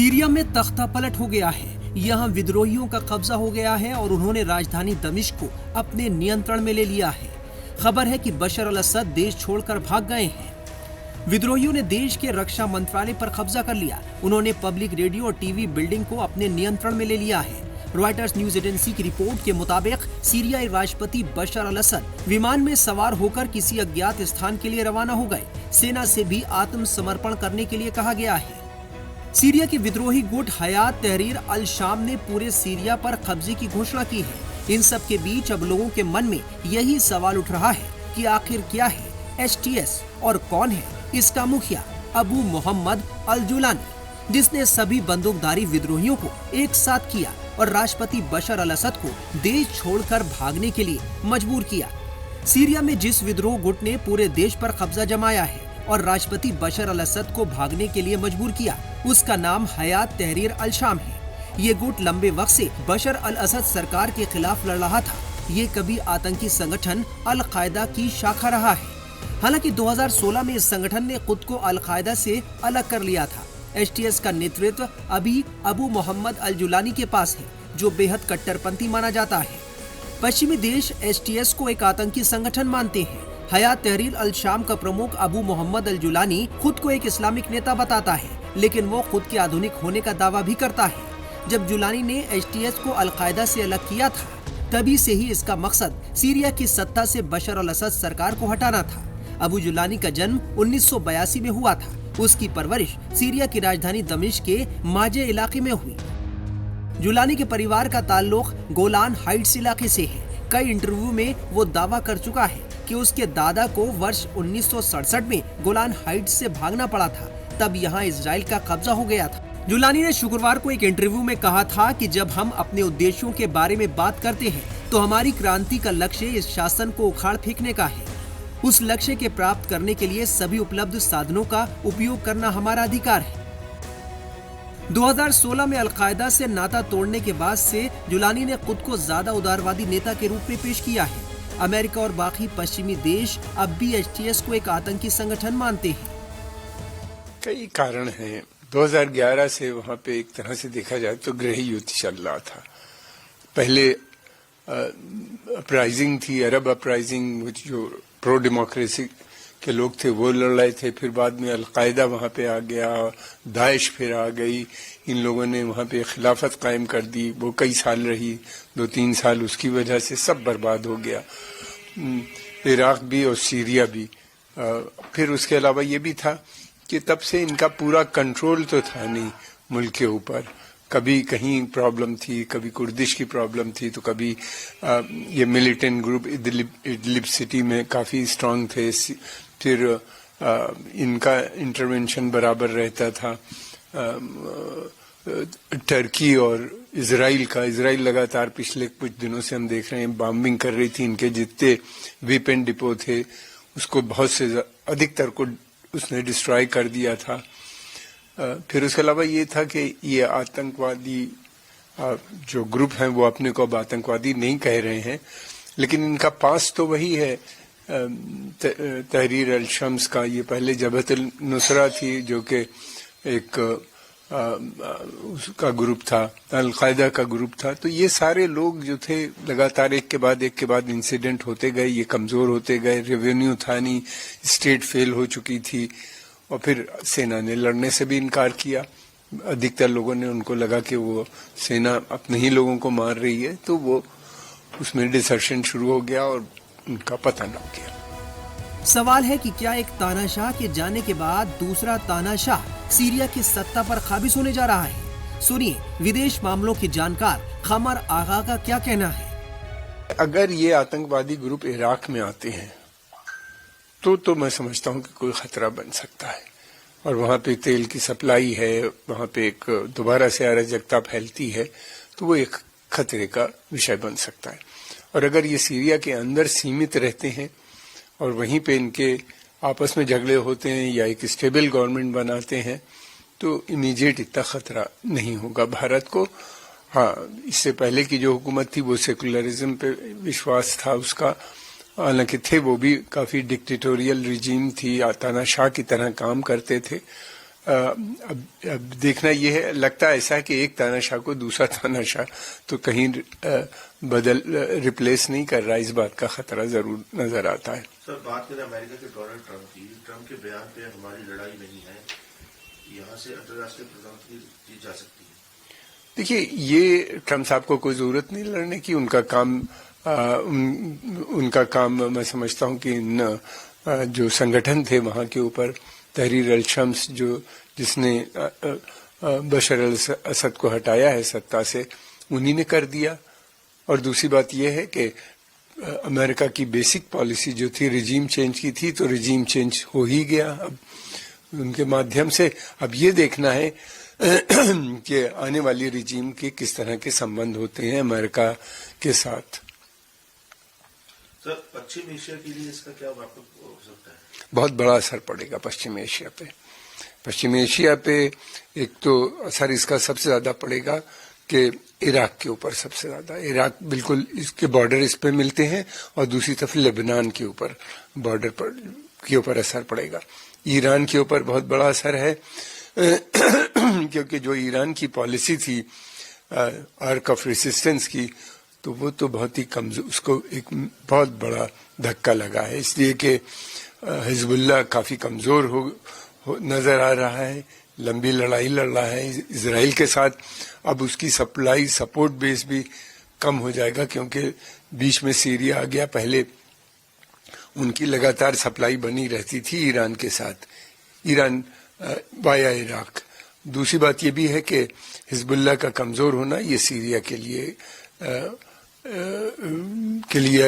Syria में तख्ता पलट हो गया है। यहाँ विद्रोहियों का कब्जा हो गया है और उन्होंने राजधानी दमिश्क को अपने नियंत्रण में ले लिया है। खबर है कि बशर अल असद देश छोड़कर भाग गए हैं। विद्रोहियों ने देश के रक्षा मंत्रालय पर कब्जा कर लिया। उन्होंने पब्लिक रेडियो और टीवी बिल्डिंग को अपने नियंत्रण में ले लिया है। रॉयटर्स न्यूज एजेंसी की रिपोर्ट के मुताबिक सीरियाई राष्ट्रपति बशर अल असद विमान में सवार होकर किसी अज्ञात स्थान के लिए रवाना हो गए। सेना से भी आत्मसमर्पण करने के लिए कहा गया है। सीरिया के विद्रोही गुट हयात तहरीर अल शाम ने पूरे सीरिया पर कब्जे की घोषणा की है। इन सब के बीच अब लोगों के मन में यही सवाल उठ रहा है कि आखिर क्या है HTS और कौन है इसका मुखिया अबू मोहम्मद अल जुलानी, जिसने सभी बंदूकधारी विद्रोहियों को एक साथ किया और राष्ट्रपति बशर अल असद को देश छोड़कर भागने के लिए मजबूर किया। सीरिया में जिस विद्रोह गुट ने पूरे देश पर कब्जा जमाया है और राष्ट्रपति बशर अल असद को भागने के लिए मजबूर किया, उसका नाम हयात तहरीर अल शाम है। ये गुट लंबे वक्त से बशर अल असद सरकार के खिलाफ लड़ रहा था। ये कभी आतंकी संगठन अल कायदा की शाखा रहा है। हालांकि 2016 में इस संगठन ने खुद को अल कायदा से अलग कर लिया था। HTS का नेतृत्व अभी अबू मोहम्मद अल जुलानी के पास है, जो बेहद कट्टरपंथी माना जाता है। पश्चिमी देश HTS को एक आतंकी संगठन मानते हैं। हयात तहरीर अल शाम का प्रमुख अबू मोहम्मद अल जुलानी खुद को एक इस्लामिक नेता बताता है, लेकिन वो खुद के आधुनिक होने का दावा भी करता है। जब जुलानी ने HTS को अल कायदा से अलग किया था, तभी से ही इसका मकसद सीरिया की सत्ता से बशर अल असद सरकार को हटाना था। अबू जुलानी का जन्म 1982 में हुआ था। उसकी परवरिश सीरिया की राजधानी दमिश्क के माजे इलाके में हुई। जुलानी के परिवार का ताल्लुक गोलान हाइट्स इलाके से है। कई इंटरव्यू में वो दावा कर चुका है कि उसके दादा को वर्ष 1967 में गोलान हाइट्स से भागना पड़ा था। तब यहाँ इजराइल का कब्जा हो गया था। जुलानी ने शुक्रवार को एक इंटरव्यू में कहा था कि जब हम अपने उद्देश्यों के बारे में बात करते हैं तो हमारी क्रांति का लक्ष्य इस शासन को उखाड़ फेंकने का है। उस लक्ष्य के प्राप्त करने के लिए सभी उपलब्ध साधनों का उपयोग करना हमारा अधिकार है। 2016 में अल कायदा से नाता तोड़ने के बाद से जुलानी ने खुद को ज्यादा उदारवादी नेता के रूप में पेश किया है। अमेरिका और बाकी पश्चिमी देश अब भी HTS को एक आतंकी संगठन मानते हैं। कई कारण हैं। 2011 से वहां पे एक तरह से देखा जाए तो गृह युद्ध चल रहा था। पहले अपराइजिंग थी, अरब अपराइजिंग, जो प्रो डेमोक्रेसी के लोग थे वो लड़ रहे थे। फिर बाद में अलकायदा वहां पे आ गया, दाइश फिर आ गई। इन लोगों ने वहां पे खिलाफत कायम कर दी। वो कई साल रही, 2-3 साल। उसकी वजह से सब बर्बाद हो गया, इराक भी और सीरिया भी। फिर उसके अलावा ये भी था कि तब से इनका पूरा कंट्रोल तो था नहीं मुल्क के ऊपर। कभी कहीं प्रॉब्लम थी, कभी कुर्दिश की प्रॉब्लम थी, तो कभी ये मिलिटेंट ग्रुप इदलिब सिटी में काफी स्ट्रांग थे। फिर इनका इंटरवेंशन बराबर रहता था। टर्की और इजराइल लगातार पिछले कुछ दिनों से हम देख रहे हैं बॉम्बिंग कर रही थी। इनके जितने वेपन डिपो थे उसको बहुत से अधिकतर को उसने डिस्ट्रॉय कर दिया था। फिर उसके अलावा ये था कि ये आतंकवादी जो ग्रुप हैं वो अपने को अब आतंकवादी नहीं कह रहे हैं, लेकिन इनका पास तो वही है तहरीर अल शम्स का। ये पहले जबहत अल नुसरा थी जो कि एक उसका ग्रुप था, अल कायदा का ग्रुप था। तो ये सारे लोग जो थे लगातार एक के बाद इंसिडेंट होते गए, ये कमजोर होते गए। रेवेन्यू था नहीं, स्टेट फेल हो चुकी थी, और फिर सेना ने लड़ने से भी इनकार किया। अधिकतर लोगों ने, उनको लगा कि वो सेना अपने ही लोगों को मार रही है, तो वो उसमें डिसर्शन शुरू हो गया और उनका पतन हो गया। सवाल है कि क्या एक तानाशाह के जाने के बाद दूसरा तानाशाह सीरिया की सत्ता पर काबिज होने जा रहा है? सुनिए विदेश मामलों के जानकार खमर आगा का क्या कहना है। अगर ये आतंकवादी ग्रुप इराक में आते हैं तो मैं समझता हूं कि कोई खतरा बन सकता है। और वहां पे तेल की सप्लाई है, वहां पे एक दोबारा से अराजकता फैलती है, तो वो एक खतरे का विषय बन सकता है। और अगर ये सीरिया के अंदर सीमित रहते हैं और वहीं पे इनके आपस में झगड़े होते हैं या एक स्टेबल गवर्नमेंट बनाते हैं, तो इमीडिएट इतना खतरा नहीं होगा भारत को। हाँ, इससे पहले की जो हुकूमत थी वो सेकुलरिज्म पे विश्वास था उसका, हालांकि थे वो भी काफी डिक्टेटोरियल रिजीम थी, तानाशाह की तरह काम करते थे। अब देखना ये है, लगता है ऐसा कि एक तानाशाह को दूसरा तानाशाह तो कहीं रिप्लेस नहीं कर रहा, इस बात का खतरा जरूर नजर आता है। सर, बात करें अमेरिका के डोनाल्ड ट्रंप की, ट्रंप के बयान पे हमारी लड़ाई नहीं है, यहाँ से अंतर्राष्ट्रीय प्रधानमंत्री जीत जा सकती है। देखिए, ये ट्रंप साहब को कोई जरूरत नहीं लड़ने की, उनका काम मैं समझता हूँ कि जो संगठन थे वहां के ऊपर, तहरीर अल शम्स जिसने बशर अल असद को हटाया है सत्ता से, उन्हीं ने कर दिया। और दूसरी बात यह है कि अमेरिका की बेसिक पॉलिसी जो थी रिजीम चेंज की थी, तो रिजीम चेंज हो ही गया। अब उनके माध्यम से अब ये देखना है कि आने वाली रिजीम के किस तरह के संबंध होते हैं अमेरिका के साथ। सर, पश्चिम एशिया के लिए इसका क्या व्यापक हो सकता है? बहुत बड़ा असर पड़ेगा पश्चिम एशिया पे। पश्चिम एशिया पे एक तो असर इसका सबसे ज्यादा पड़ेगा कि इराक के ऊपर सबसे ज्यादा, इराक बिल्कुल इसके बॉर्डर इस पे मिलते हैं, और दूसरी तरफ लेबनान के ऊपर बॉर्डर पर के ऊपर असर पड़ेगा। ईरान के ऊपर बहुत बड़ा असर है क्योंकि जो ईरान की पॉलिसी थी आर्क ऑफ रेसिस्टेंस की, तो वो तो बहुत ही कमजोर, उसको एक बहुत बड़ा धक्का लगा है, इसलिए कि हिजबुल्लाह काफी कमजोर हो नजर आ रहा है, लंबी लड़ाई लड़ रहा है इजराइल के साथ। अब उसकी सप्लाई सपोर्ट बेस भी कम हो जाएगा, क्योंकि बीच में सीरिया आ गया। पहले उनकी लगातार सप्लाई बनी रहती थी ईरान के साथ, ईरान वाया इराक। दूसरी बात ये भी है कि हिजबुल्लाह का कमजोर होना ये सीरिया के लिए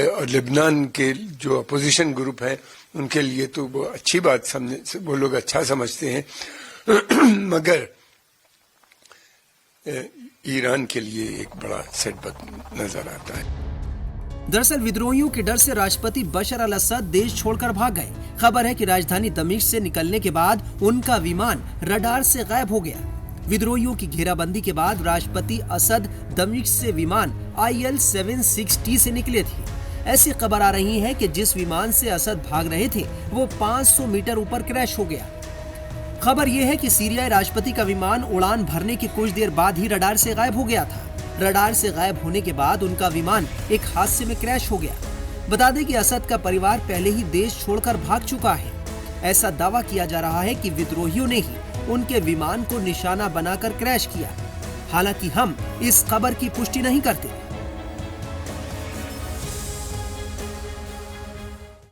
और लेबनान के जो अपोजिशन ग्रुप है उनके लिए तो वो अच्छी बात वो लोग अच्छा समझते हैं मगर ईरान के लिए एक बड़ा सेटबैक नजर आता है। दरअसल विद्रोहियों के डर से राष्ट्रपति बशर अल असद देश छोड़कर भाग गए। खबर है कि राजधानी दमिश्क से निकलने के बाद उनका विमान रडार से गायब हो गया। विद्रोहियों की घेराबंदी के बाद राष्ट्रपति असद दमिश्क से विमान IL-760 से निकले थे। ऐसी खबर आ रही है कि जिस विमान से असद भाग रहे थे वो 500 मीटर ऊपर क्रैश हो गया। खबर यह है कि सीरियाई राष्ट्रपति का विमान उड़ान भरने की कुछ देर बाद ही रडार से गायब हो गया था। रडार से गायब होने के बाद उनका विमान एक हादसे में क्रैश हो गया। बता दें कि असद का परिवार पहले ही देश छोड़कर भाग चुका है। ऐसा दावा किया जा रहा है कि विद्रोहियों ने ही उनके विमान को निशाना बनाकर क्रैश किया। हालांकि हम इस खबर की पुष्टि नहीं करते।